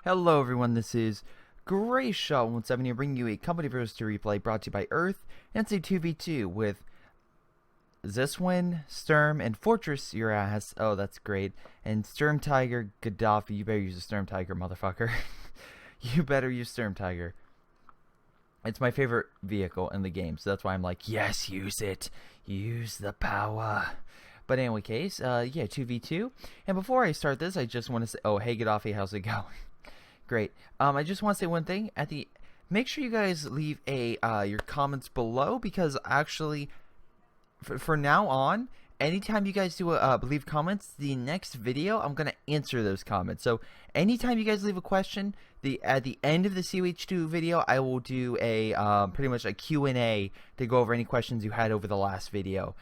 Hello everyone, this is Greyshot17 here bringing you a company versus 2 replay brought to you by Earth, and it's a 2v2 with Ziswin, Sturm, and Fortress your ass. Oh, that's great. And Sturm Tiger, Gaddafi, you better use a Sturm Tiger, motherfucker. You better use Sturm Tiger. It's my favorite vehicle in the game, so that's why I'm like, yes, use it. Use the power. But anyway, case, yeah, 2v2. And before I start this, I just want to say, oh, hey Gaddafi, how's it going? Great. I just want to say one thing. Make sure you guys leave your comments below, because actually, for now on, anytime you guys do leave comments, the next video I'm gonna answer those comments. So anytime you guys leave a question, at the end of the CH2 video, I will do a pretty much a Q&A to go over any questions you had over the last video.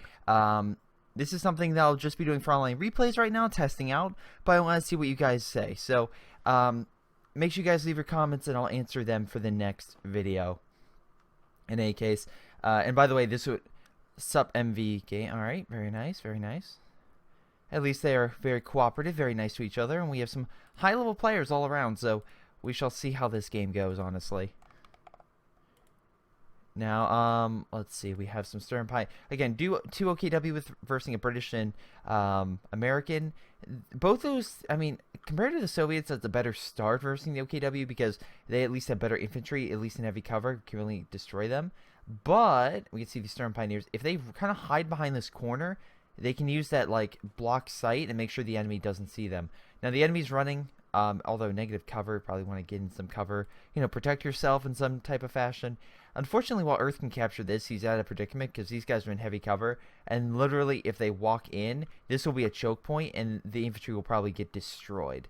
This is something that I'll just be doing for online replays right now, testing out, but I want to see what you guys say. So make sure you guys leave your comments and I'll answer them for the next video. In any case, and by the way, this would sup MV game. All right, very nice, very nice. At least they are very cooperative, very nice to each other, and we have some high-level players all around. So we shall see how this game goes, honestly. Now, let's see. We have some Sturm Pie. Again, do 2 OKW with versing a British and American. Both those, I mean, compared to the Soviets, that's a better start versing the OKW, because they at least have better infantry, at least in heavy cover, can really destroy them. But we can see the Sturm Pioneers, if they kind of hide behind this corner, they can use that like block sight and make sure the enemy doesn't see them. Now the enemy's running, although negative cover, probably want to get in some cover, you know, protect yourself in some type of fashion. Unfortunately, while Earth can capture this, he's at a predicament because these guys are in heavy cover, and literally if they walk in, this will be a choke point and the infantry will probably get destroyed.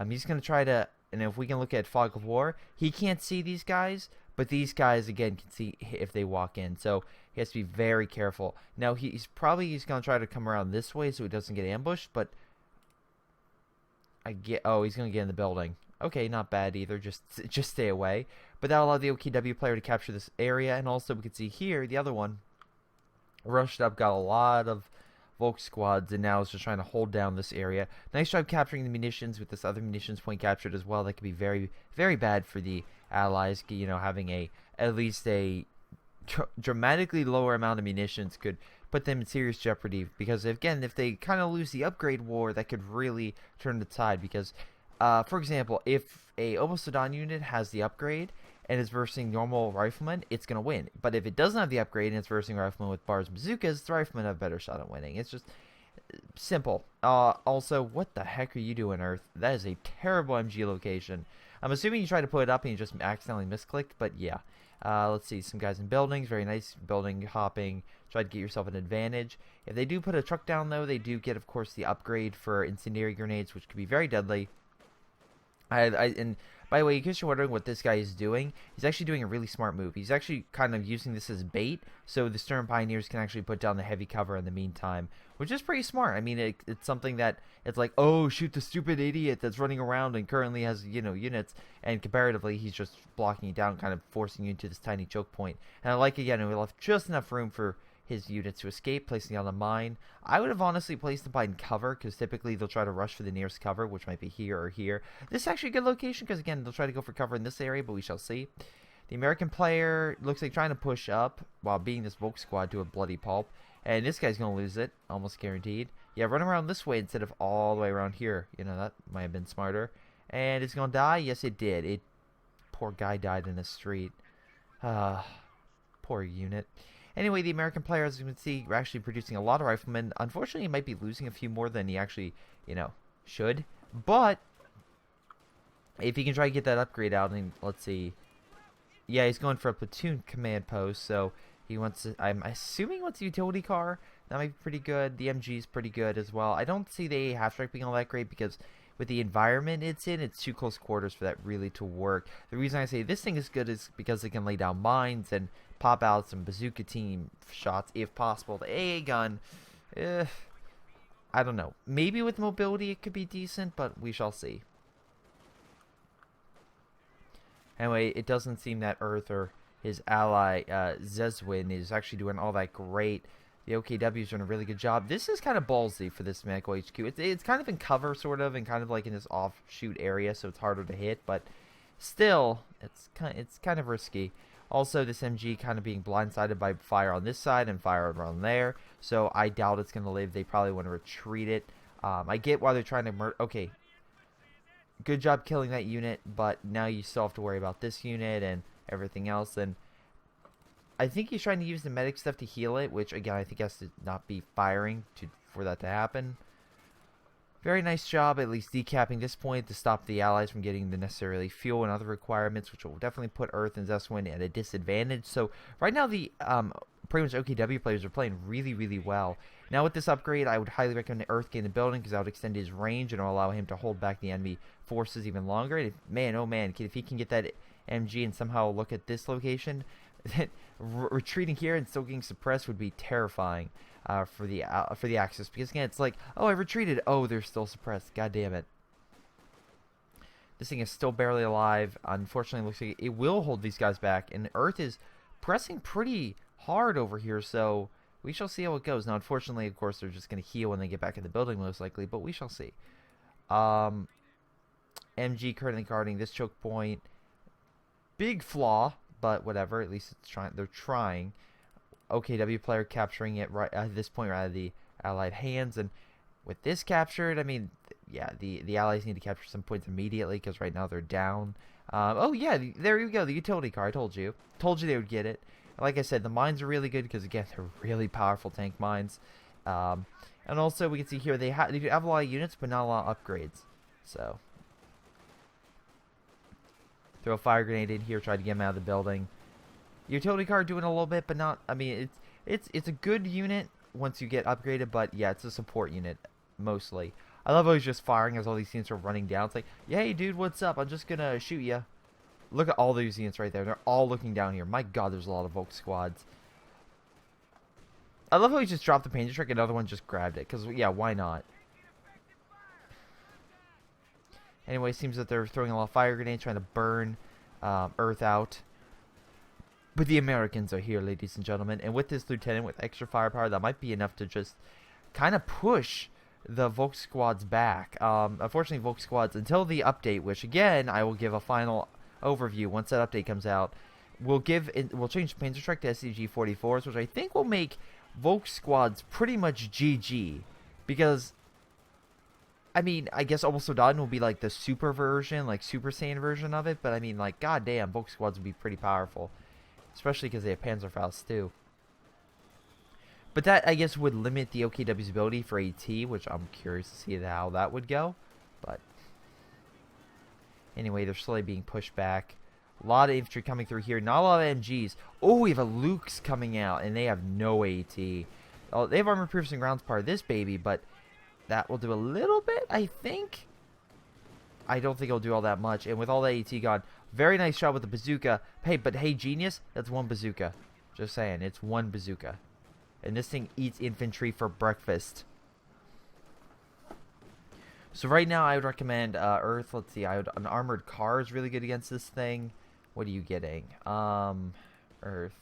He's going to try to, and if we can look at Fog of War, he can't see these guys, but these guys again can see if they walk in, so he has to be very careful. Now he's going to try to come around this way so he doesn't get ambushed, but oh, he's going to get in the building. Okay, not bad either. Just stay away. But that'll allow the OKW player to capture this area, and also we can see here the other one rushed up, got a lot of Volk squads, and now is just trying to hold down this area. Nice job capturing the munitions with this other munitions point captured as well. That could be very, very bad for the Allies. You know, having at least a dramatically lower amount of munitions could put them in serious jeopardy, because again, if they kind of lose the upgrade war, that could really turn the tide. Because for example, if a Obosudan unit has the upgrade and is versing normal riflemen, it's going to win. But if it doesn't have the upgrade and it's versing riflemen with bars and bazookas, the riflemen have a better shot at winning. It's just simple. Also, what the heck are you doing, Earth? That is a terrible MG location. I'm assuming you tried to put it up and you just accidentally misclicked, but yeah. Let's see, some guys in buildings, very nice building hopping. Try to get yourself an advantage. If they do put a truck down, though, they do get, of course, the upgrade for incendiary grenades, which could be very deadly. And by the way, in case you're wondering what this guy is doing, he's actually doing a really smart move. He's actually kind of using this as bait, so the Sturm Pioneers can actually put down the heavy cover in the meantime, which is pretty smart. I mean, it's something that it's like, oh, shoot the stupid idiot that's running around and currently has, you know, units, and comparatively, he's just blocking you down, kind of forcing you into this tiny choke point. And I like, again, we left just enough room for his units to escape, placing on the mine. I would have honestly placed them behind cover, because typically they'll try to rush for the nearest cover, which might be here or here. This is actually a good location, because again, they'll try to go for cover in this area, but we shall see. The American player looks like trying to push up while beating this Volk squad to a bloody pulp, and this guy's going to lose it, almost guaranteed. Yeah, run around this way instead of all the way around here. You know, that might have been smarter. And it's going to die? Yes, it did. Poor guy died in the street. Poor unit. Anyway, the American player, as you can see, are actually producing a lot of riflemen. Unfortunately, he might be losing a few more than he actually, you know, should. But if he can try to get that upgrade out, and let's see. Yeah, he's going for a platoon command post, so he wants to, I'm assuming he wants a utility car. That might be pretty good. The MG is pretty good as well. I don't see the half-strike being all that great, because with the environment it's in, it's too close quarters for that really to work. The reason I say this thing is good is because it can lay down mines and pop out some bazooka team shots if possible. The AA gun, I don't know. Maybe with mobility it could be decent, but we shall see. Anyway, it doesn't seem that Earth or his ally Zeswin is actually doing all that great. The OKW's doing a really good job. This is kind of ballsy for this medical HQ. It's kind of in cover, sort of, and kind of like in this offshoot area, so it's harder to hit. But still, it's kind of risky. Also, this MG kind of being blindsided by fire on this side and fire around there. So I doubt it's going to live. They probably want to retreat it. I get why they're trying to murder. Okay, good job killing that unit, but now you still have to worry about this unit and everything else. And I think he's trying to use the medic stuff to heal it, which again I think has to not be firing for that to happen. Very nice job at least decapping this point to stop the allies from getting the necessarily fuel and other requirements, which will definitely put Earth and Zeswin at a disadvantage. So right now the pretty much OKW players are playing really well. Now with this upgrade, I would highly recommend Earth gain the building because that would extend his range and will allow him to hold back the enemy forces even longer. And man, oh man, if he can get that MG and somehow look at this location, retreating here and still getting suppressed would be terrifying for the Axis, because again it's like, oh, I retreated, oh, they're still suppressed, god damn it. This thing is still barely alive. Unfortunately, it looks like it will hold these guys back, and Earth is pressing pretty hard over here, so we shall see how it goes. Now unfortunately, of course, they're just going to heal when they get back in the building most likely, but we shall see. MG currently guarding this choke point. Big flaw, but whatever, at least it's they're trying. OKW player capturing it right at this point right out of the allied hands, and with this captured, I mean, yeah, the allies need to capture some points immediately because right now they're down. Oh yeah, there you go, the utility car. I told you they would get it. Like I said, the mines are really good because again they're really powerful tank mines, and also we can see here they do have a lot of units but not a lot of upgrades. So throw a fire grenade in here, try to get him out of the building. Utility car doing a little bit, but not. I mean, it's a good unit once you get upgraded, but yeah, it's a support unit mostly. I love how he's just firing as all these units are running down. It's like, yeah, hey dude, what's up? I'm just gonna shoot you. Look at all these units right there. They're all looking down here. My God, there's a lot of Volk squads. I love how he just dropped the painter trick. Another one just grabbed it, because yeah, why not? Anyway, it seems that they're throwing a lot of fire grenades, trying to burn Earth out. But the Americans are here, ladies and gentlemen. And with this lieutenant with extra firepower, that might be enough to just kind of push the Volk squads back. Unfortunately, Volk squads, until the update, which again, I will give a final overview once that update comes out. We'll change Panzer Strike to SCG-44s, which I think will make Volk squads pretty much GG. Because, I mean, I guess Almost Soldaten will be like the super version, like Super Saiyan version of it. But I mean, like, goddamn, Volk squads would be pretty powerful. Especially because they have Panzerfaust too. But that, I guess, would limit the OKW's ability for AT, which I'm curious to see how that would go. But anyway, they're slowly being pushed back. A lot of infantry coming through here. Not a lot of MGs. Oh, we have a Luke's coming out, and they have no AT. Oh, they have armor-piercing rounds part of this baby, but that will do a little bit, I think. I don't think it'll do all that much. And with all the AT gone, very nice shot with the bazooka. Hey, but hey, genius, that's one bazooka. Just saying, it's one bazooka. And this thing eats infantry for breakfast. So right now, I would recommend Earth. Let's see, an armored car is really good against this thing. What are you getting? Earth.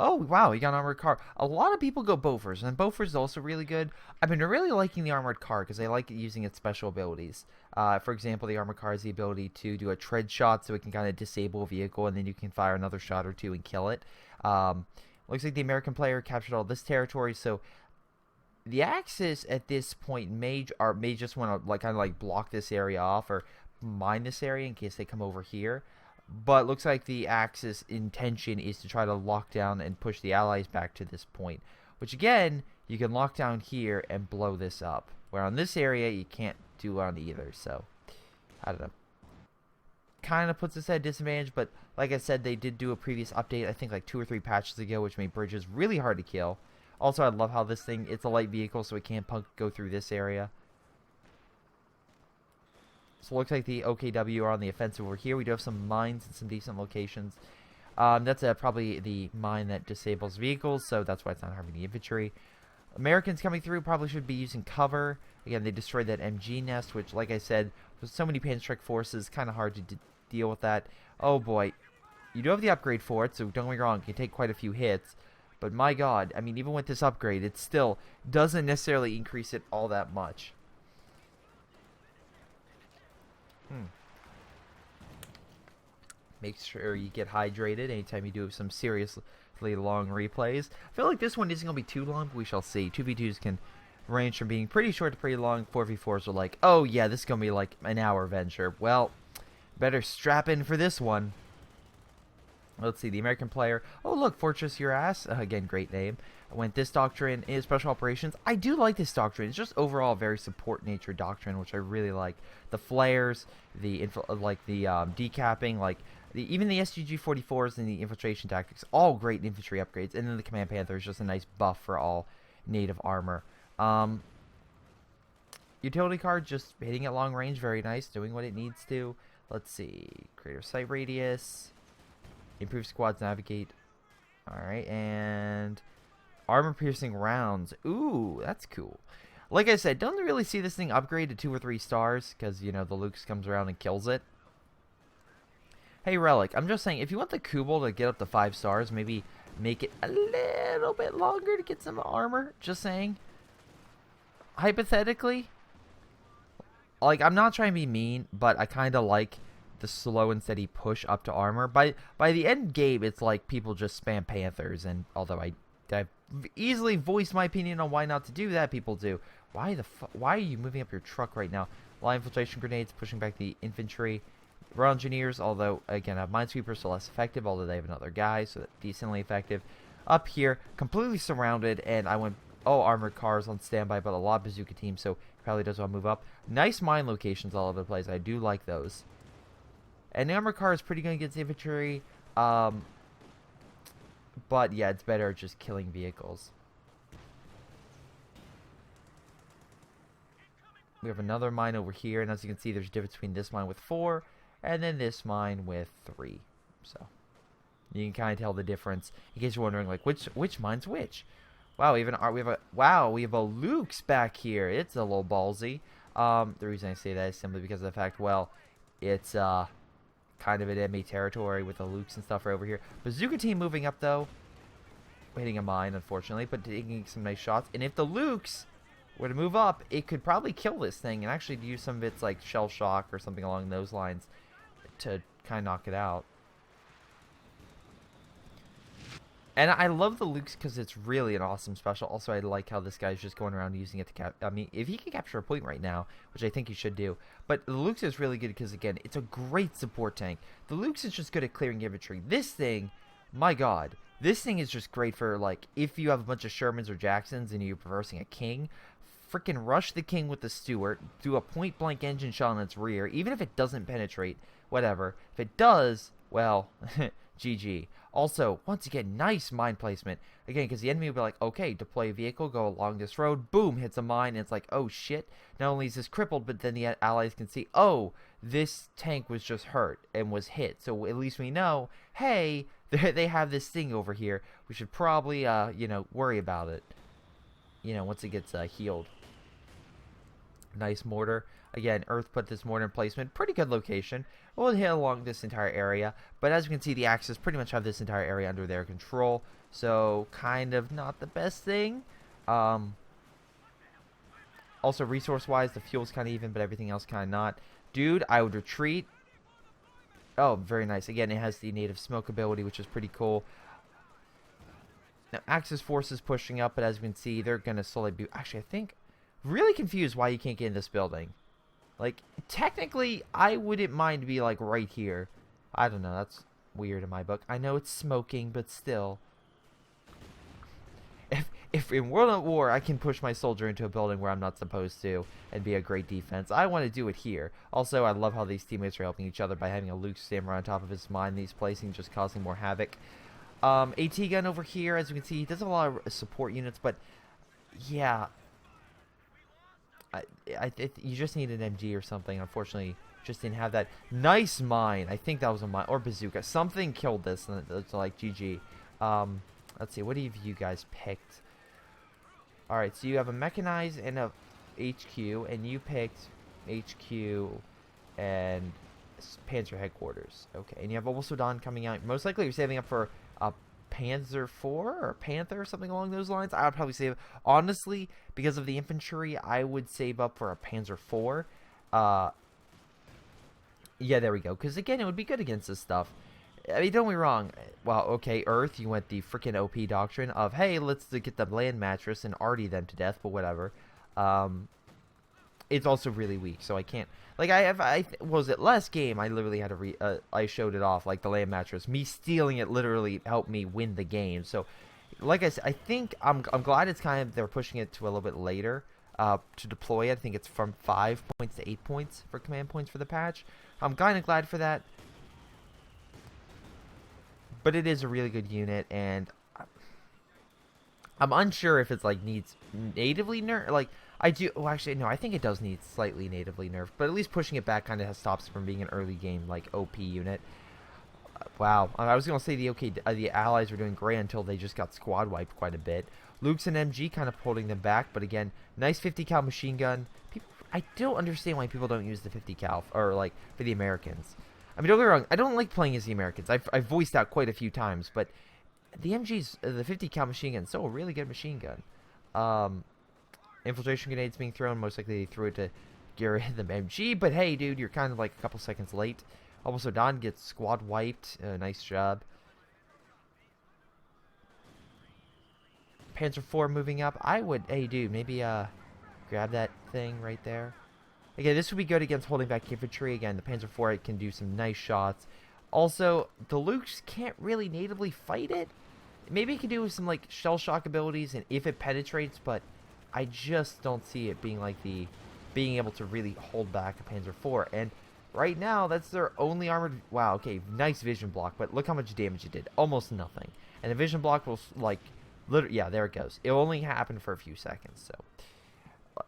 Oh, wow, you got an armored car. A lot of people go Bofors, and Bofors is also really good. I've been really liking the armored car because I like using its special abilities. For example, the armored car has the ability to do a tread shot, so it can kind of disable a vehicle, and then you can fire another shot or two and kill it. Looks like the American player captured all this territory, so the Axis at this point may just want to kind of block this area off or mine this area in case they come over here. But looks like the Axis intention is to try to lock down and push the Allies back to this point. Which again, you can lock down here and blow this up. Where on this area, you can't do on either. So, I don't know. Kind of puts us at a disadvantage. But like I said, they did do a previous update, I think like 2 or 3 patches ago, which made bridges really hard to kill. Also, I love how this thing, it's a light vehicle, so it can't go through this area. So it looks like the OKW are on the offensive over here. We do have some mines in some decent locations. That's probably the mine that disables vehicles, so that's why it's not harming the infantry. Americans coming through probably should be using cover. Again, they destroyed that MG nest, which, like I said, with so many Panzerstrike forces, kind of hard to deal with that. Oh boy. You do have the upgrade for it, so don't get me wrong, it can take quite a few hits. But my god, I mean, even with this upgrade, it still doesn't necessarily increase it all that much. Make sure you get hydrated anytime you do some seriously long replays. I feel like this one isn't going to be too long, but we shall see. 2v2s can range from being pretty short to pretty long. 4v4s are like, oh yeah, this is going to be like an hour venture. Well, better strap in for this one. Let's see, the American player. Oh, look, Fortress Your Ass. Again, great name. Went this doctrine is Special Operations. I do like this doctrine. It's just overall a very support nature doctrine, which I really like. The flares, the decapping, like even the SGG-44s and the infiltration tactics, all great infantry upgrades. And then the Command Panther is just a nice buff for all native armor. Utility card, just hitting at long range, very nice, doing what it needs to. Let's see, greater sight radius. Improve squads navigate. Alright, and armor-piercing rounds. Ooh, that's cool. Like I said, don't really see this thing upgrade to 2 or 3 stars, because, you know, the Lukes comes around and kills it. Hey, Relic, I'm just saying, if you want the Kubel to get up to 5 stars, maybe make it a little bit longer to get some armor. Just saying. Hypothetically. Like, I'm not trying to be mean, but I kind of like the slow and steady push up to armor. By the end game, it's like people just spam Panthers, and although I've easily voiced my opinion on why not to do that, people do. Why are you moving up your truck right now? Line infiltration grenades, pushing back the infantry. Royal Engineers, although, again, Minesweepers, so less effective, although they have another guy, so decently effective. Up here, completely surrounded, and I went, oh, armored cars on standby, but a lot of bazooka teams, so probably does want to move up. Nice mine locations all over the place. I do like those. And the armored car is pretty good against infantry, but yeah, it's better at just killing vehicles. We have another mine over here, and as you can see, there's a difference between this mine with 4 and then this mine with 3. So you can kind of tell the difference in case you're wondering, like, which mine's which. Wow, we have a Luke's back here. It's a little ballsy. The reason I say that is simply because of the fact, well, it's kind of an enemy territory with the Lukes and stuff right over here. Bazooka team moving up though, hitting a mine unfortunately, but taking some nice shots. And if the Lukes were to move up, it could probably kill this thing and actually use some of its like shell shock or something along those lines to kind of knock it out. And I love the Lukes because it's really an awesome special. Also, I like how this guy's just going around using it to cap. I mean, if he can capture a point right now, which I think he should do. But the Lukes is really good because, again, it's a great support tank. The Lukes is just good at clearing infantry. This thing, my god, this thing is just great for, like, if you have a bunch of Shermans or Jacksons and you're reversing a king, freaking rush the king with the Stuart, do a point-blank engine shot on its rear, even if it doesn't penetrate, whatever. If it does, well, GG. Also, once again, nice mine placement. Again, because the enemy will be like, okay, deploy a vehicle, go along this road, boom, hits a mine, and it's like, oh shit. Not only is this crippled, but then the allies can see, oh, this tank was just hurt and was hit. So at least we know, hey, they have this thing over here. We should probably, you know, worry about it, you know, once it gets healed. Nice mortar. Again, Earth put this mortar in placement. Pretty good location. We'll hit along this entire area. But as you can see, the Axis pretty much have this entire area under their control. So, kind of not the best thing. Also, resource-wise, the fuel's kind of even, but everything else kind of not. Dude, I would retreat. Oh, very nice. Again, it has the native smoke ability, which is pretty cool. Now, Axis forces pushing up, but as you can see, they're going to slowly be... Actually, I think... Really confused why you can't get in this building. Like, technically, I wouldn't mind to be, like, right here. I don't know, that's weird in my book. I know it's smoking, but still. If in World at War, I can push my soldier into a building where I'm not supposed to and be a great defense, I want to do it here. Also, I love how these teammates are helping each other by having a Luke Stammer on top of his mine, these placing, just causing more havoc. AT gun over here, as you can see, he does a lot of support units, but, yeah... you just need an MG or something. Unfortunately, just didn't have that. Nice mine. I think that was a mine. Or bazooka. Something killed this. And it's like, GG. Let's see. What have you guys picked? Alright, so you have a mechanized and a HQ. And you picked HQ and Panzer headquarters. Okay, and you have Obelsodan coming out. Most likely you're saving up for a Panzer IV or Panther or something along those lines. I would probably save, honestly, because of the infantry, I would save up for a Panzer IV. Yeah, there we go. Because again, it would be good against this stuff. I mean, don't get me wrong. Well, okay, Earth, you went the freaking OP doctrine of, hey, let's get the land mattress and arty them to death, but whatever. It's also really weak, so I can't. Like, was it last game? I literally had to I showed it off, like the land mattress. Me stealing it literally helped me win the game. So, like I said, I think I'm glad it's kind of they're pushing it to a little bit later to deploy it. I think it's from 5 points to 8 points for command points for the patch. I'm kind of glad for that. But it is a really good unit, and I'm unsure if it's like needs natively nerfed. Like I do. Well, actually, no. I think it does need slightly natively nerfed, but at least pushing it back kind of stops it from being an early game like OP unit. Wow. I was gonna say the allies were doing great until they just got squad wiped quite a bit. Luke's and MG kind of holding them back, but again, nice 50 cal machine gun. I don't understand why people don't use the 50 cal or like for the Americans. I mean, don't get me wrong. I don't like playing as the Americans. I've voiced out quite a few times, but the MG's the 50 cal machine gun, still a really good machine gun. Infiltration grenades being thrown. Most likely they threw it to get rid of the MG, but hey, dude, you're kind of like a couple seconds late. Also, Don gets squad wiped. Nice job. Panzer IV moving up. I would, hey, dude, maybe grab that thing right there. Again, this would be good against holding back infantry. Again, the Panzer IV can do some nice shots. Also, the Lukes can't really natively fight it. Maybe it can do some like shell shock abilities, and if it penetrates, but I just don't see it being like being able to really hold back a Panzer IV. And right now, that's their only armored. Wow, okay, nice vision block, but look how much damage it did. Almost nothing. And the vision block will like, literally, yeah, there it goes. It only happened for a few seconds. So,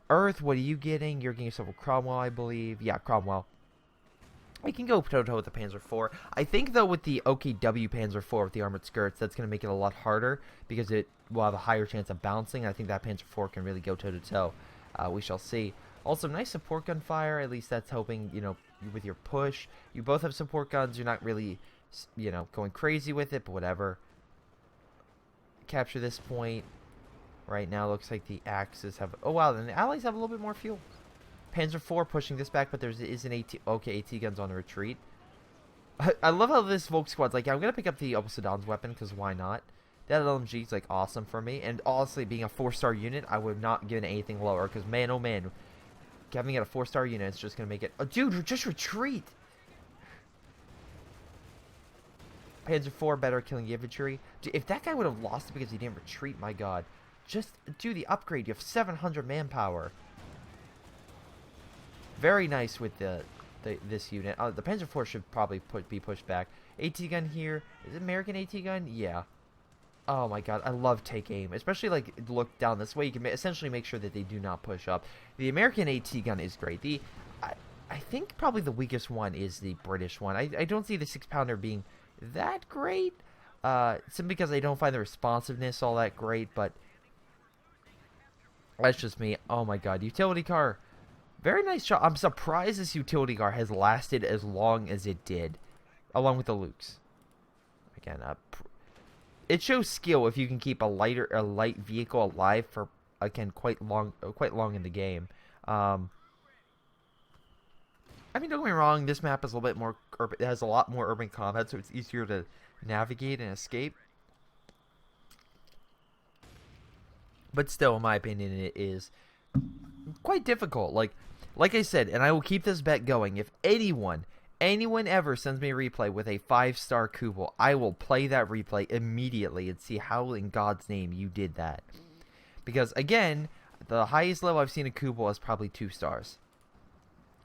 Earth, what are you getting? You're getting yourself a Cromwell, I believe. Yeah, Cromwell. I can go toe-to-toe with the Panzer IV. I think, though, with the OKW Panzer IV with the armored skirts, that's going to make it a lot harder because it will have a higher chance of bouncing. I think that Panzer IV can really go toe-to-toe. We shall see. Also, nice support gun fire. At least that's hoping, you know, with your push. You both have support guns. You're not really, you know, going crazy with it, but whatever. Capture this point. Right now, looks like the Axis have... Oh, wow, then the Allies have a little bit more fuel. Panzer IV pushing this back, but there is an AT... Okay, AT guns on the retreat. I love how this Volk squad's like, yeah, I'm going to pick up the Obsidian's weapon, because why not? That LMG is, like, awesome for me. And honestly, being a 4-star unit, I would not give it anything lower, because man, oh man, having it a 4-star unit is just going to make it... Oh, dude, just retreat! Panzer IV better killing the infantry. Dude, if that guy would have lost it because he didn't retreat, my god. Just do the upgrade. You have 700 manpower. Very nice with this unit. The Panzer IV should probably be pushed back. AT gun here. Is it American AT gun? Yeah. Oh my god, I love take aim. Especially like look down this way. You can essentially make sure that they do not push up. The American AT gun is great. I think probably the weakest one is the British one. I don't see the 6-pounder being that great. Simply because I don't find the responsiveness all that great, but that's just me. Oh my god, utility car. Very nice shot. I'm surprised this utility car has lasted as long as it did, along with the Lukes. Again, it shows skill if you can keep a light vehicle alive for again quite long in the game. I mean, don't get me wrong. This map is a little bit more urban. It has a lot more urban combat, so it's easier to navigate and escape. But still, in my opinion, it is quite difficult. Like I said, and I will keep this bet going. If anyone ever sends me a replay with a 5-star Kubel, I will play that replay immediately and see how in God's name you did that. Because, again, the highest level I've seen a Kubel is probably 2 stars.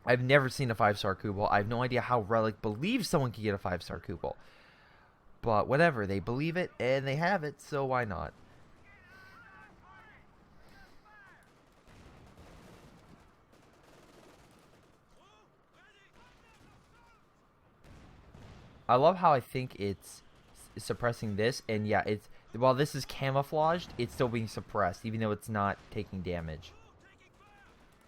I've never seen a 5-star Kubel. I have no idea how Relic believes someone can get a 5-star Kubel. But whatever, they believe it, and they have it, so why not? I love how I think it's suppressing this, and yeah, while this is camouflaged, it's still being suppressed, even though it's not taking damage.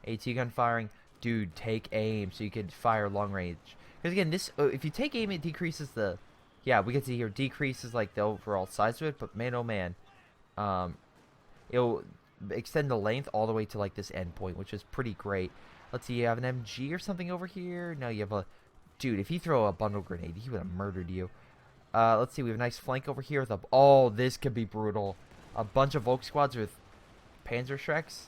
AT gun firing, dude, take aim so you can fire long range. Because again, this if you take aim, it decreases the Yeah, we can see here decreases like the overall size of it, but man, oh man, um, it'll extend the length all the way to like this end point, which is pretty great. Let's see, you have an MG or something over here. No, you have a dude. If you throw a bundle grenade, he would have murdered you. Let's see, we have a nice flank over here with a. Oh, this could be brutal. A bunch of Volk squads with Panzer Shreks.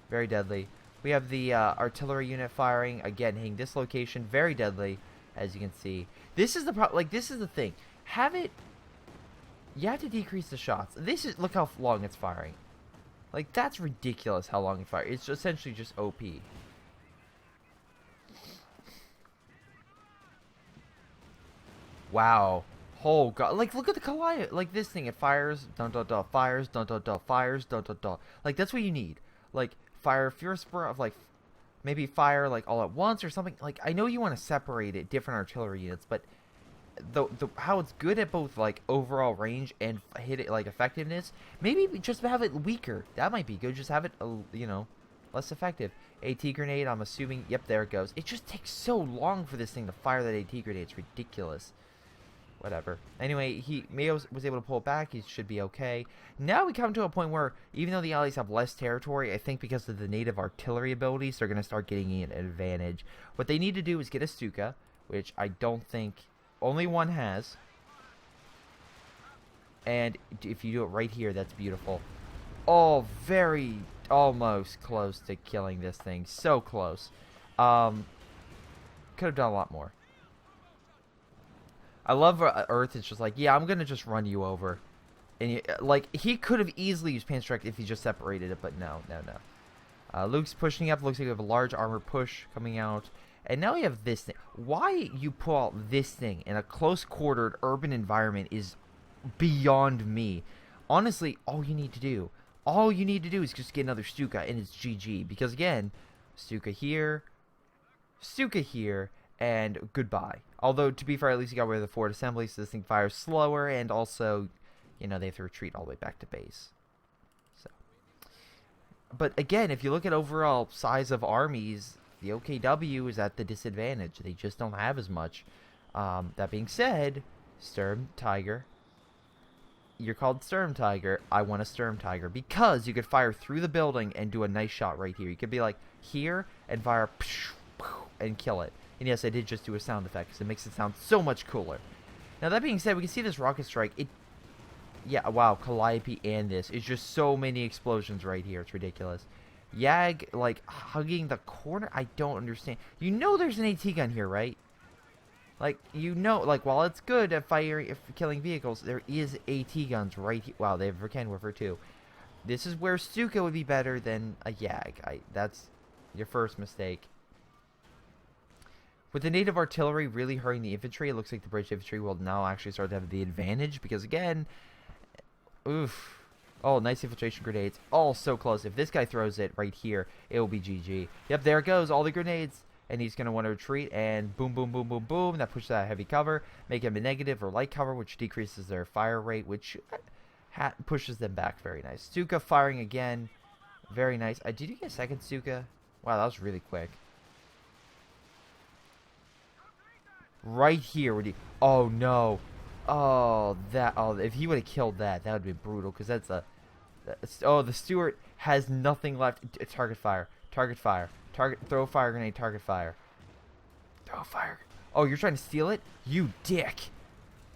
Very deadly. We have the artillery unit firing again, hitting this location. Very deadly, as you can see. This is the like this is the thing. Have it. You have to decrease the shots. This is look how long it's firing. Like that's ridiculous how long it fires. It's essentially just OP. Wow. Oh god. Like look at the Goliath. Like this thing. It fires. Dun dun dun. Fires. Dun dun dun. Fires. Dun dun dun. Like that's what you need. Like fire fierce spur of like maybe fire like all at once or something. Like I know you want to separate it different artillery units, but the how it's good at both like overall range and hit it like effectiveness. Maybe just have it weaker. That might be good. Just have it you know less effective. AT grenade. I'm assuming. Yep, there it goes. It just takes so long for this thing to fire that AT grenade. It's ridiculous. Whatever. Anyway, Mayo was able to pull it back. He should be okay. Now we come to a point where, even though the Allies have less territory, I think because of the native artillery abilities, they're going to start getting an advantage. What they need to do is get a Stuka, which I don't think only one has. And if you do it right here, that's beautiful. Oh, very almost close to killing this thing. So close. Could have done a lot more. I love Earth. It's just like, yeah, I'm gonna just run you over, and like he could have easily used Panzer Strike if he just separated it, but no. Luke's pushing up. Looks like we have a large armor push coming out, and now we have this thing. Why you pull out this thing in a close-quartered urban environment is beyond me. Honestly, all you need to do is just get another Stuka, and it's GG. Because again, Stuka here, and goodbye. Although, to be fair, at least you got rid of the forward assembly, so this thing fires slower, and also, you know, they have to retreat all the way back to base. So, but again, if you look at overall size of armies, the OKW is at the disadvantage. They just don't have as much. That being said, Sturm Tiger. You're called Sturm Tiger. I want a Sturm Tiger because you could fire through the building and do a nice shot right here. You could be like here and fire and kill it. And yes, I did just do a sound effect because it makes it sound so much cooler. Now, that being said, we can see this rocket strike. Yeah, wow, Calliope and this. It's just so many explosions right here. It's ridiculous. Yag, like, hugging the corner? I don't understand. You know there's an AT gun here, right? Like, you know, like, while it's good at killing vehicles, there is AT guns right here. Wow, they have Verkenwerfer, too. This is where Stuka would be better than a Yag. That's your first mistake. With the native artillery really hurting the infantry, it looks like the British infantry will now actually start to have the advantage because, again, oof. Oh, nice infiltration grenades. Oh, so close. If this guy throws it right here, it will be GG. Yep, there it goes. All the grenades. And he's going to want to retreat. And boom, boom, boom, boom, boom. That pushes out heavy cover. Make him a negative or light cover, which decreases their fire rate, which pushes them back. Very nice. Stuka firing again. Very nice. Did you get a second Stuka? Wow, that was really quick. Right here, would he? Oh no! Oh, if he would have killed that, that would be brutal. Because oh, the Stuart has nothing left. Target fire. Target fire. Throw a fire grenade. Target fire. Throw a fire. Oh, you're trying to steal it? You dick!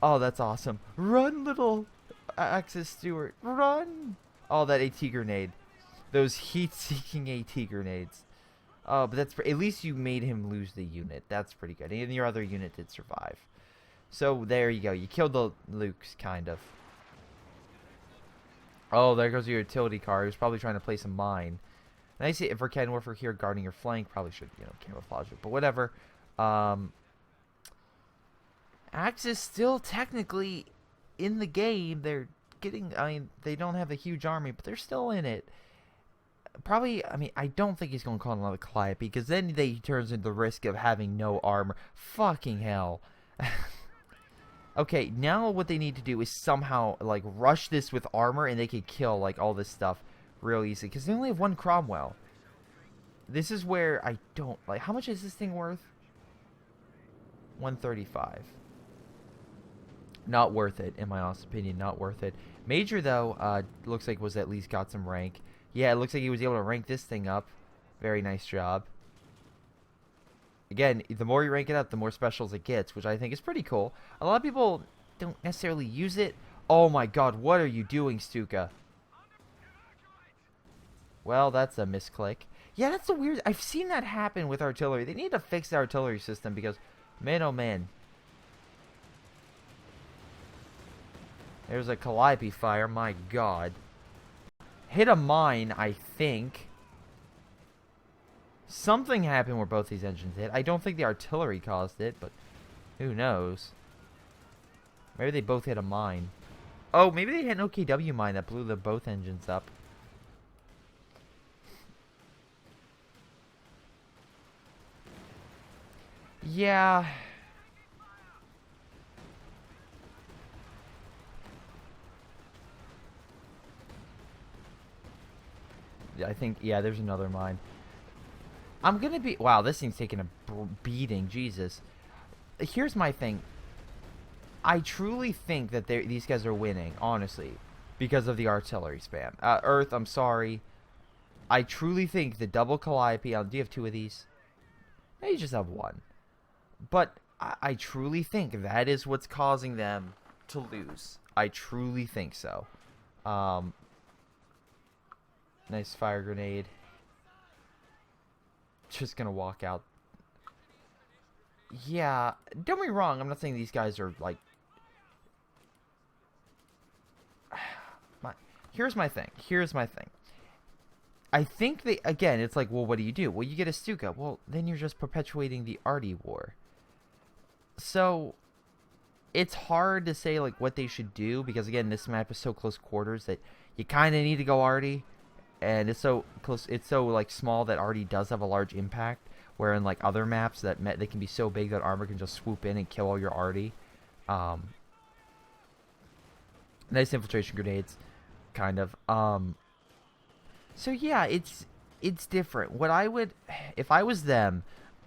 Oh, that's awesome. Run, little Axis Stuart. Run! Oh, that AT grenade. Those heat-seeking AT grenades. Oh, but that's at least you made him lose the unit. That's pretty good. And your other unit did survive. So there you go. You killed the Lukes, kind of. Oh, there goes your utility car. He was probably trying to place a mine. And I see if Verkenwerfer here guarding your flank, probably should, you know, camouflage it. But whatever. Axis still technically in the game. They're getting. I mean, they don't have a huge army, but they're still in it. Probably, I mean, I don't think he's going to call another Calliope, because then he turns into the risk of having no armor. Fucking hell. Okay, now what they need to do is somehow, like, rush this with armor, and they can kill, like, all this stuff real easy, because they only have one Cromwell. This is where I don't, like, how much is this thing worth? 135. Not worth it, in my honest opinion. Not worth it. Major, though, looks like was at least got some rank. Yeah, it looks like he was able to rank this thing up. Very nice job. Again, the more you rank it up, the more specials it gets, which I think is pretty cool. A lot of people don't necessarily use it. Oh my god, what are you doing, Stuka? Well, that's a misclick. Yeah, that's a weird... I've seen that happen with artillery. They need to fix the artillery system because, man, oh man. There's a Calliope fire, my god. Hit a mine, I think. Something happened where both these engines hit. I don't think the artillery caused it, but who knows? Maybe they both hit a mine. Oh, maybe they hit an OKW mine that blew both engines up. Yeah. I think, yeah, there's another mine. I'm gonna be... Wow, this thing's taking a beating. Jesus. Here's my thing. I truly think that these guys are winning, honestly, because of the artillery spam. Earth, I'm sorry. I truly think the double Calliope... do you have two of these? No, you just have one. But I truly think that is what's causing them to lose. I truly think so. Nice fire grenade. Just gonna walk out. Yeah, don't be wrong. I'm not saying these guys are like... Here's my thing. I think they... Again, it's like, well, what do? Well, you get a Stuka. Well, then you're just perpetuating the Arty war. So, it's hard to say, like, what they should do. Because, again, this map is so close quarters that you kind of need to go Arty. And it's so close, it's so like small that Arty does have a large impact. Where in like other maps that they can be so big that armor can just swoop in and kill all your Arty. Nice infiltration grenades, kind of. So yeah, it's different. What I would, if I was them,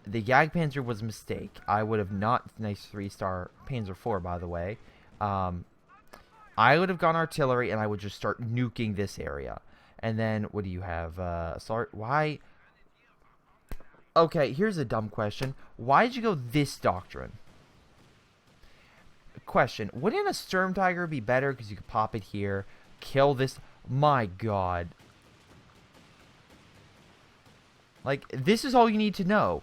the Jagdpanzer was a mistake. I would have not... Nice 3-star Panzer IV, by the way. I would have gone artillery and I would just start nuking this area. And then, what do you have? Sorry, why? Okay, here's a dumb question. Why did you go this doctrine? Question. Wouldn't a Sturm Tiger be better? Because you could pop it here. Kill this. My god. Like, this is all you need to know.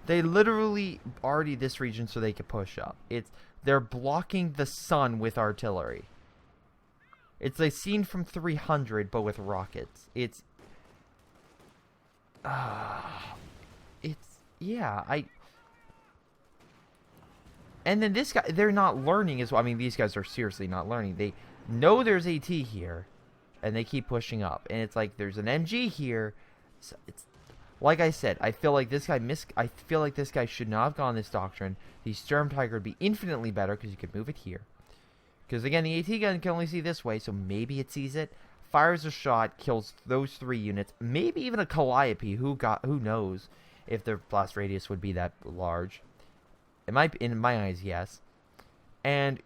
They literally already this region so they could push up. They're blocking the sun with artillery. It's a scene from 300, but with rockets. Yeah, and then this guy, they're not learning as well. I mean, these guys are seriously not learning. They know there's AT here, and they keep pushing up. And it's like, there's an MG here. So it's... Like I said, I feel like this guy should not have gone this doctrine. The Sturm Tiger would be infinitely better because you could move it here. Because again, the AT gun can only see this way, so maybe it sees it, fires a shot, kills those 3 units, maybe even a Calliope. Who knows if their blast radius would be that large? It might, in my eyes, yes. And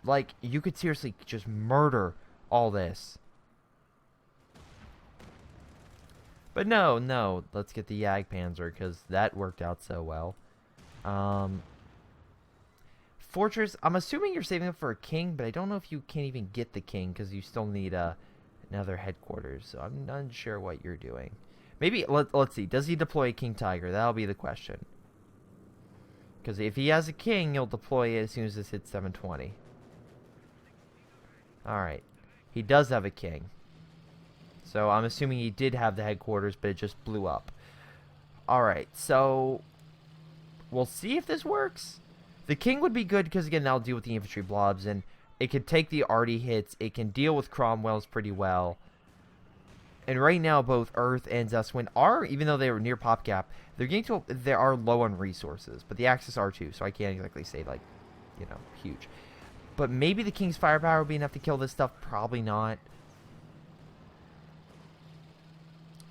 like, you could seriously just murder all this. But no, let's get the Jagdpanzer, because that worked out so well. Fortress, I'm assuming you're saving up for a king, but I don't know if you can even get the king, because you still need another headquarters, so I'm not sure what you're doing. Maybe, let's see, does he deploy a King Tiger? That'll be the question. Because if he has a king, he'll deploy it as soon as this hits 720. Alright, he does have a king. So I'm assuming he did have the headquarters, but it just blew up. Alright, so we'll see if this works. The king would be good because, again, that'll deal with the infantry blobs, and it can take the arty hits. It can deal with Cromwell's pretty well. And right now, both Earth and Zestwin are, even though they were near pop gap, they're getting to, they are low on resources. But the Axis are too, so I can't exactly say, like, you know, huge. But maybe the king's firepower would be enough to kill this stuff. Probably not.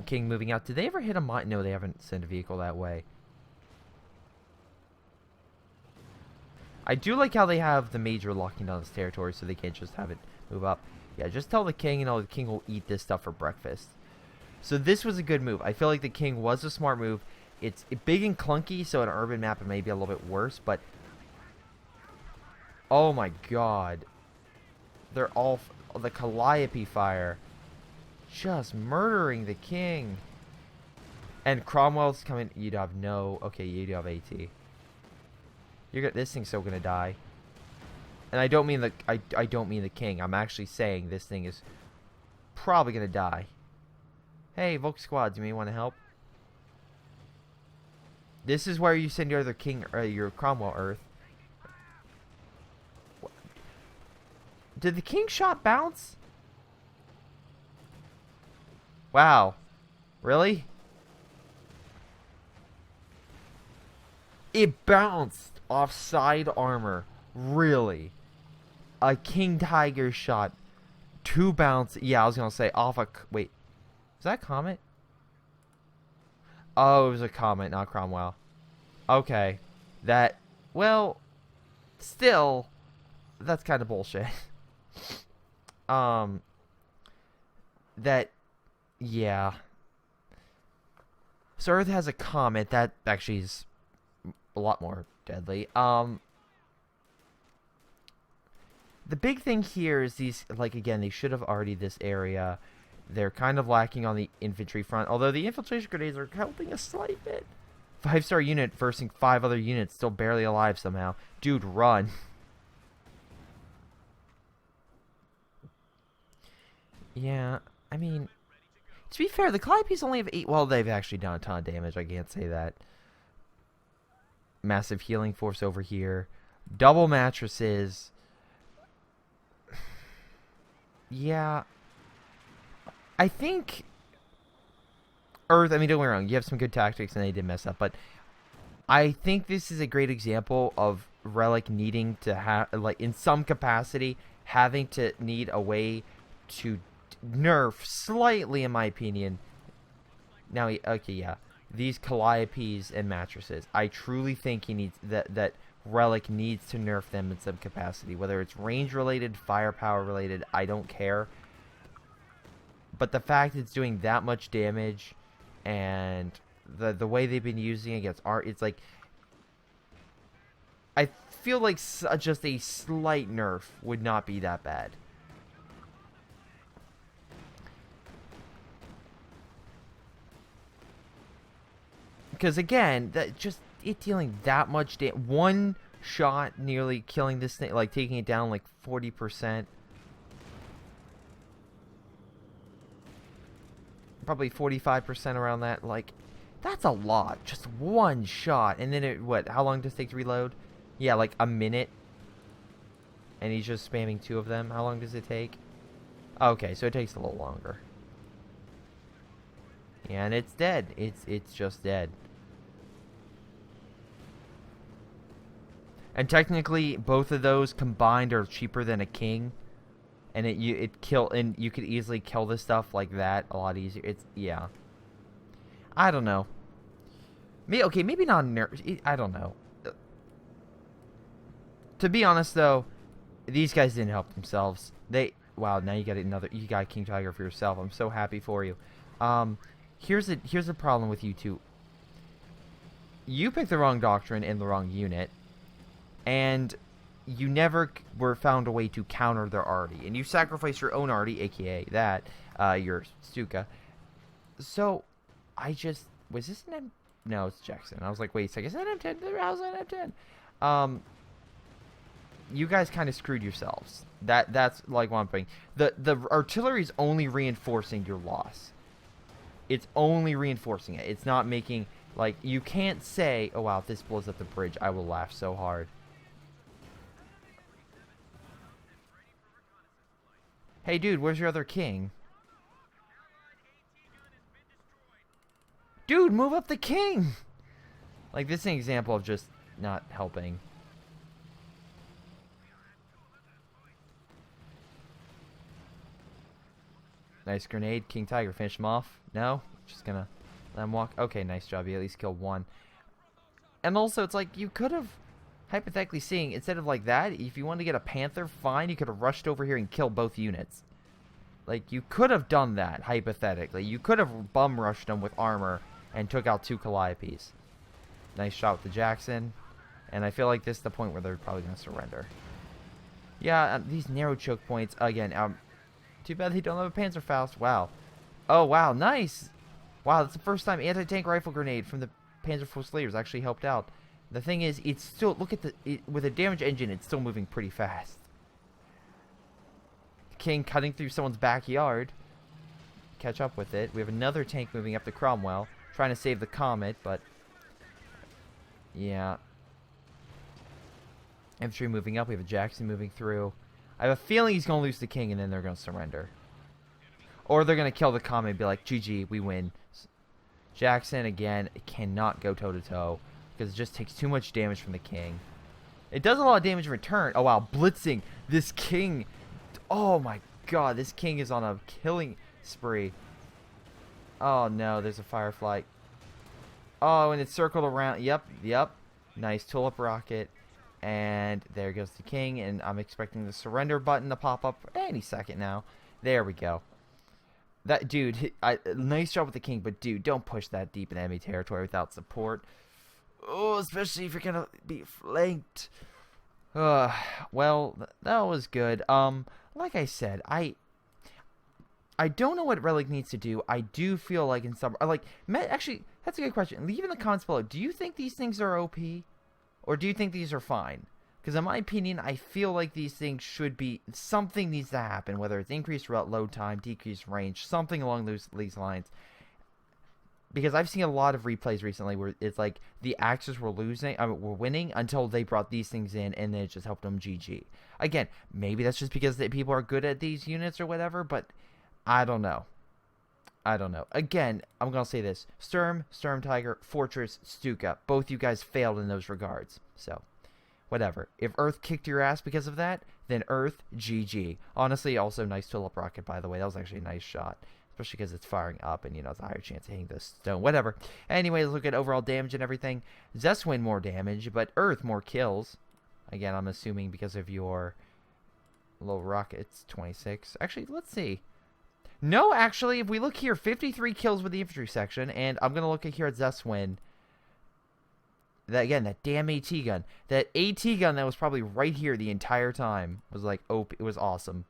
King moving out. Did they ever hit a mine? No, they haven't sent a vehicle that way. I do like how they have the major locking down this territory so they can't just have it move up. Yeah, just tell the king, you know, the king will eat this stuff for breakfast. So this was a good move. I feel like the king was a smart move. It's big and clunky, so an urban map it may be a little bit worse, but... Oh my god. They're all... The Calliope fire. Just murdering the king. And Cromwell's coming... You'd have no... Okay, you do have AT. This thing's so gonna die. And I don't mean the... I don't mean the king. I'm actually saying this thing is probably gonna die. Hey, Volk Squads, you may want to help. This is where you send your other king... your Cromwell Earth. Did the king shot bounce? Wow. Really? It bounced off side armor. Really? A king tiger shot. 2 bounce. Yeah, I was going to say off a... Wait. Is that a comet? Oh, it was a comet, not Cromwell. Okay. That... Well... Still... That's kind of bullshit. That... Yeah. So Earth has a comet. That actually is a lot more deadly. The big thing here is these, like, again, they should have already this area. They're kind of lacking on the infantry front, although the infiltration grenades are helping a slight bit. 5-star unit versing 5 other units, still barely alive somehow. Dude, run. Yeah, I mean, to be fair, the Calliopes only have 8. Well, they've actually done a ton of damage. I can't say that. Massive healing force over here. Double mattresses. Yeah. I think Earth, I mean, don't get me wrong, you have some good tactics and they did mess up, but I think this is a great example of Relic needing to have, like, in some capacity, having to need a way to nerf slightly, in my opinion. Now, okay, yeah, these Calliopes and mattresses, I truly think he needs that Relic needs to nerf them in some capacity, whether it's range related, firepower related, I don't care. But the fact it's doing that much damage, and the way they've been using it against art, it's like, I feel like just a slight nerf would not be that bad. Because again, that just it dealing that much damage, one shot nearly killing this thing, like taking it down like 40%. Probably 45% around that. Like, that's a lot. Just one shot. And then it, what, how long does it take to reload? Yeah, like a minute. And he's just spamming 2 of them. How long does it take? Okay, so it takes a little longer. Yeah, and it's dead. It's just dead. And technically, both of those combined are cheaper than a king. And you could easily kill this stuff like that a lot easier. Yeah. I don't know. Okay, maybe not nerf. I don't know. To be honest though, these guys didn't help themselves. Wow, now you got a King Tiger for yourself. I'm so happy for you. Here's the problem with you two. You picked the wrong doctrine and the wrong unit, and you never were found a way to counter their arty, and you sacrificed your own arty, aka that, your Stuka. So, was this an M? No, it's Jackson. I was like, wait a second, is that M10? How's that M10? You guys kind of screwed yourselves. That's like one thing. The artillery is only reinforcing your loss. It's only reinforcing it. It's not making, like, you can't say, oh wow, if this blows up the bridge, I will laugh so hard. Hey, dude, where's your other king? Dude, move up the king! Like, this is an example of just not helping. Nice grenade. King Tiger, finish him off. No? Just gonna let him walk. Okay, nice job. You at least killed one. And also, it's like, you could have hypothetically seeing, instead of like that, if you wanted to get a Panther, fine, you could have rushed over here and killed both units. Like, you could have done that, hypothetically. You could have bum rushed them with armor and took out 2 Calliopes. Nice shot with the Jackson. And I feel like this is the point where they're probably going to surrender. Yeah, these narrow choke points, again, too bad they don't have a Panzerfaust. Wow. Oh, wow, nice. Wow, that's the first time anti-tank rifle grenade from the Panzer Fusiliers actually helped out. The thing is, it's still, look at with a damage engine, it's still moving pretty fast. King cutting through someone's backyard. Catch up with it. We have another tank moving up to Cromwell, trying to save the Comet, but yeah. Infantry moving up. We have a Jackson moving through. I have a feeling he's going to lose the King, and then they're going to surrender. Or they're going to kill the Comet and be like, GG, we win. Jackson, again, cannot go toe-to-toe, because it just takes too much damage from the King. It does a lot of damage in return. Oh, wow, blitzing. This King... Oh my god, this King is on a killing spree. Oh no, there's a Firefly. Oh, and it's circled around. Yep. Nice tulip rocket. And there goes the King, and I'm expecting the surrender button to pop up any second now. There we go. That dude, nice job with the King, but dude, don't push that deep in enemy territory without support. Oh, especially if you're gonna be flanked. Well, that was good. Like I said, I don't know what Relic needs to do. I do feel like in some... actually, that's a good question. Leave in the comments below. Do you think these things are OP? Or do you think these are fine? Because in my opinion, I feel like these things should be... Something needs to happen. Whether it's increased load time, decreased range, something along these lines. Because I've seen a lot of replays recently where it's like the Axis were winning until they brought these things in, and then it just helped them GG. Again, maybe that's just because people are good at these units or whatever, but I don't know. Again, I'm going to say this. Sturm Tiger, Fortress, Stuka. Both you guys failed in those regards. So, whatever. If Earth kicked your ass because of that, then Earth, GG. Honestly, also nice tulip rocket, by the way. That was actually a nice shot. Especially because it's firing up and, it's a higher chance of hitting the stone. Whatever. Anyway, let's look at overall damage and everything. Zeswin more damage, but Earth more kills. Again, I'm assuming because of your low rockets, 26. Actually, let's see. No, actually, if we look here, 53 kills with the infantry section. And I'm going to look here at Zeswin. That damn AT gun. That AT gun that was probably right here the entire time was like, it was awesome.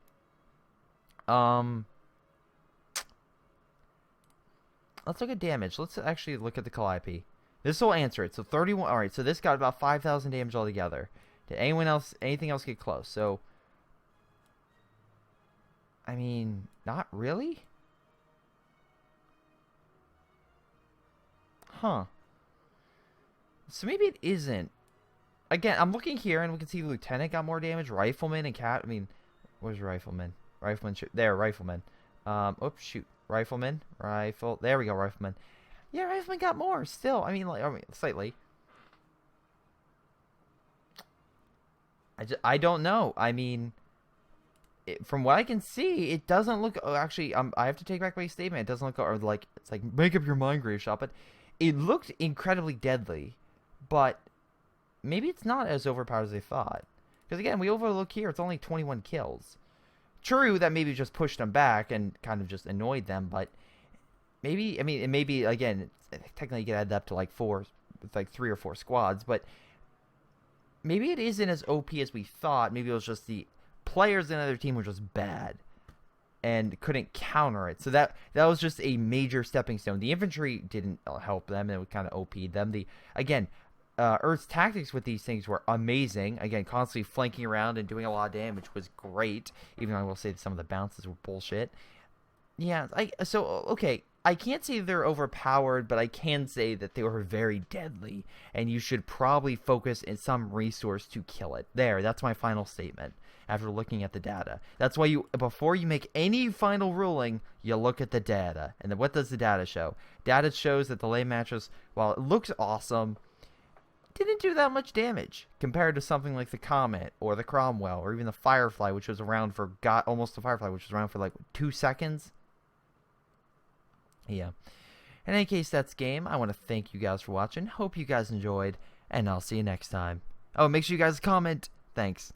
Let's look at damage. Let's actually look at the Calliope. This will answer it. So 31. All right. So this got about 5,000 damage altogether. Did anything else get close? So, I mean, not really. Huh. So maybe it isn't. Again, I'm looking here, and we can see Lieutenant got more damage. Rifleman and Cat. I mean, where's Rifleman? There, Rifleman. Oops, shoot. Rifleman. There we go, Rifleman. Yeah, Rifleman got more still. I mean, slightly. I don't know. I mean, from what I can see, it doesn't look... Oh, actually, I have to take back my statement. It doesn't look... Or like, it's like, make up your mind, Greyshot. But it looked incredibly deadly. But maybe it's not as overpowered as they thought. Because again, we overlook here, it's only 21 kills. True, that maybe just pushed them back and kind of just annoyed them, but maybe, I mean, it may be, again, technically you get added up to like 3 or 4 squads, but maybe it isn't as OP as we thought. Maybe it was just the players in another team were just bad and couldn't counter it. So that was just a major stepping stone. The infantry didn't help them, and it kind of OP'd them. Again, Earth's tactics with these things were amazing. Again, constantly flanking around and doing a lot of damage was great. Even though I will say that some of the bounces were bullshit. Yeah, okay. I can't say they're overpowered, but I can say that they were very deadly. And you should probably focus in some resource to kill it. That's my final statement after looking at the data. That's why before you make any final ruling, you look at the data. And then what does the data show? Data shows that the lay mattress, while it looks awesome, didn't do that much damage compared to something like the Comet or the Cromwell or even the Firefly, which was around for almost the Firefly, which was around for like 2 seconds. Yeah. In any case, that's game. I want to thank you guys for watching. Hope you guys enjoyed, and I'll see you next time. Oh, make sure you guys comment. Thanks.